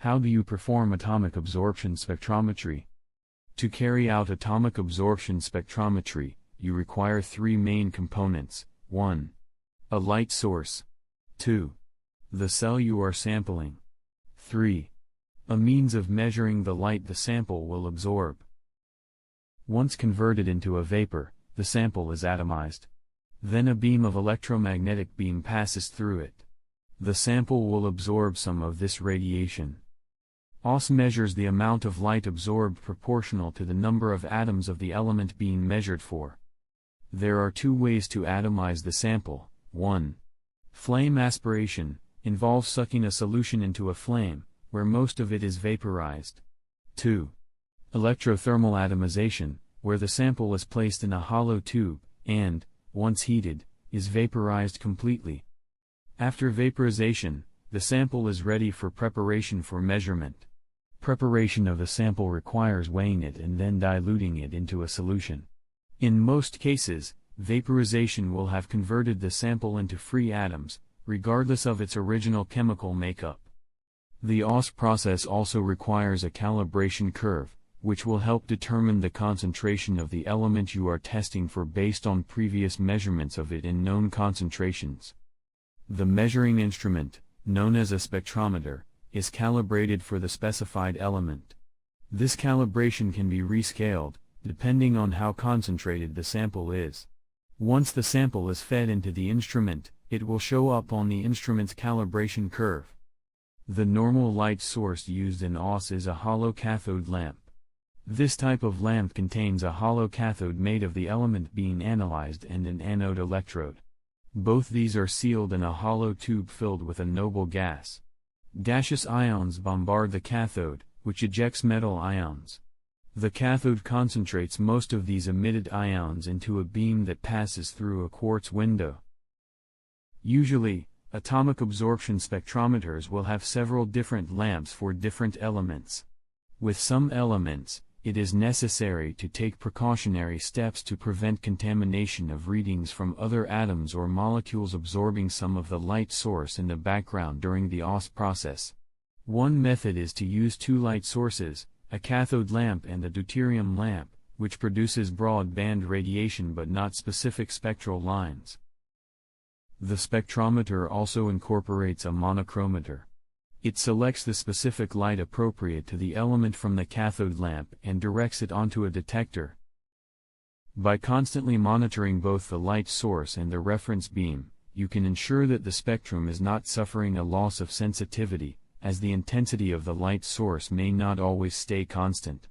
How do you perform atomic absorption spectrometry? To carry out atomic absorption spectrometry, you require three main components: 1. A light source. 2. The cell you are sampling. 3. A means of measuring the light the sample will absorb. Once converted into a vapor, the sample is atomized. Then a beam of electromagnetic beam passes through it. The sample will absorb some of this radiation. OS measures the amount of light absorbed proportional to the number of atoms of the element being measured for. There are two ways to atomize the sample. 1. Flame aspiration involves sucking a solution into a flame, where most of it is vaporized. 2. Electrothermal atomization, where the sample is placed in a hollow tube, and, once heated, is vaporized completely. After vaporization, the sample is ready for preparation for measurement. Preparation of the sample requires weighing it and then diluting it into a solution. In most cases, vaporization will have converted the sample into free atoms, regardless of its original chemical makeup. The OS process also requires a calibration curve, which will help determine the concentration of the element you are testing for based on previous measurements of it in known concentrations. The measuring instrument, known as a spectrometer, is calibrated for the specified element. This calibration can be rescaled, depending on how concentrated the sample is. Once the sample is fed into the instrument, it will show up on the instrument's calibration curve. The normal light source used in OS is a hollow cathode lamp. This type of lamp contains a hollow cathode made of the element being analyzed and an anode electrode. Both these are sealed in a hollow tube filled with a noble gas. Gaseous ions bombard the cathode, which ejects metal ions. The cathode concentrates most of these emitted ions into a beam that passes through a quartz window. Usually, atomic absorption spectrometers will have several different lamps for different elements. With some elements, it is necessary to take precautionary steps to prevent contamination of readings from other atoms or molecules absorbing some of the light source in the background during the OS process. One method is to use two light sources, a cathode lamp and a deuterium lamp, which produces broad-band radiation but not specific spectral lines. The spectrometer also incorporates a monochromator. It selects the specific light appropriate to the element from the cathode lamp and directs it onto a detector. By constantly monitoring both the light source and the reference beam, you can ensure that the spectrum is not suffering a loss of sensitivity, as the intensity of the light source may not always stay constant.